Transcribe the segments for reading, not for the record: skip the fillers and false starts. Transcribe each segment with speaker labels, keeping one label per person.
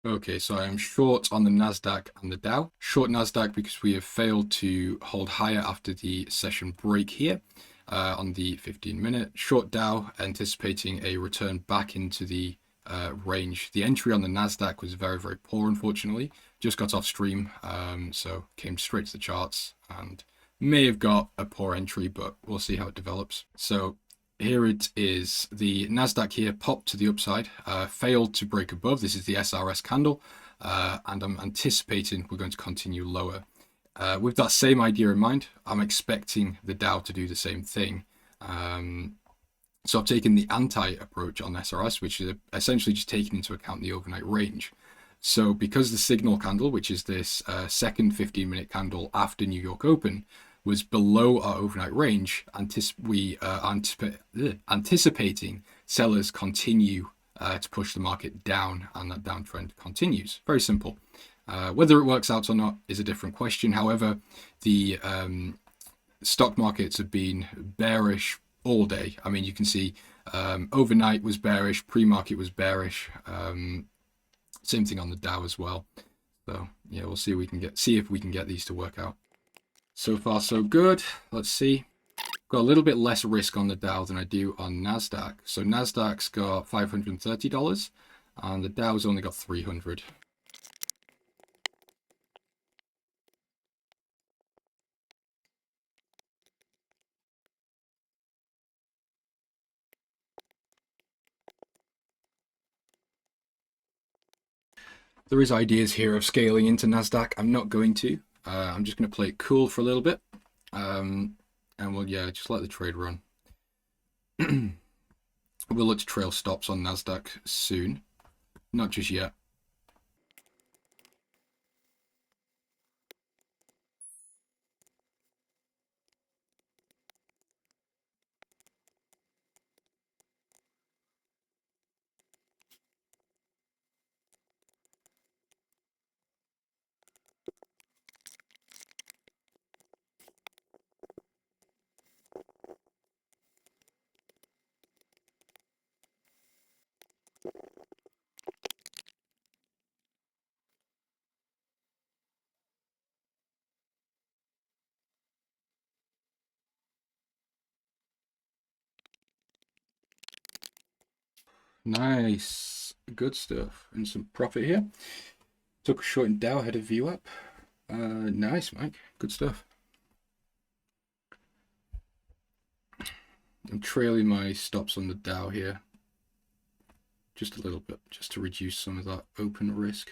Speaker 1: Okay, so I am short on the NASDAQ and the Dow. Short NASDAQ because we have failed to hold higher after the session break here on the 15-minute. Short Dow, anticipating a return back into the range. The entry on the NASDAQ was very, very poor, unfortunately. Just got off stream, so came straight to the charts and may have got a poor entry, but we'll see how it develops. So here it is. The NASDAQ here popped to the upside, failed to break above. This is the SRS candle, and I'm anticipating we're going to continue lower. With that same idea in mind, I'm expecting the Dow to do the same thing. So I've taken the anti-approach on SRS, which is essentially just taking into account the overnight range. So because the signal candle, which is this second 15-minute candle after New York Open, was below our overnight range, we are anticipating sellers continue to push the market down, and that downtrend continues. Very simple. Whether it works out or not is a different question. However, the stock markets have been bearish all day. I mean, you can see overnight was bearish, pre-market was bearish. Same thing on the Dow as well. So yeah, we'll see if we can get these to work out. So far, so good. Let's see. Got a little bit less risk on the Dow than I do on NASDAQ. So NASDAQ's got $530 and the Dow's only got 300. There is ideas here of scaling into NASDAQ. I'm not going to. I'm just going to play it cool for a little bit. And we'll, just let the trade run. We'll look to trail stops on NASDAQ soon. Not just yet. Nice. Good stuff. And some profit here. Took a short in Dow, had a view up. Nice, Mike. Good stuff. I'm trailing my stops on the Dow here. Just a little bit, just to reduce some of that open risk.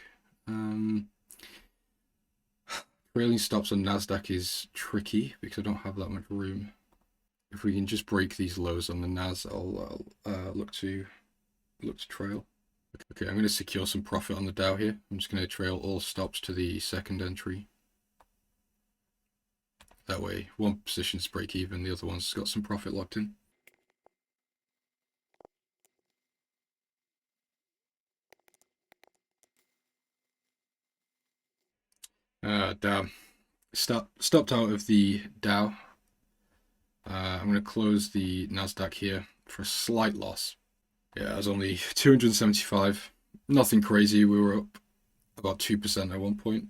Speaker 1: Trailing stops on NASDAQ is tricky because I don't have that much room. If we can just break these lows on the NAS, I'll look to trail. Okay, I'm going to secure some profit on the Dow here. I'm just going to trail all stops to the second entry. That way, one position's break even, the other one's got some profit locked in. Dow. Stopped out of the Dow. I'm going to close the NASDAQ here for a slight loss. Yeah, it was only 275. Nothing crazy. We were up about 2% at one point.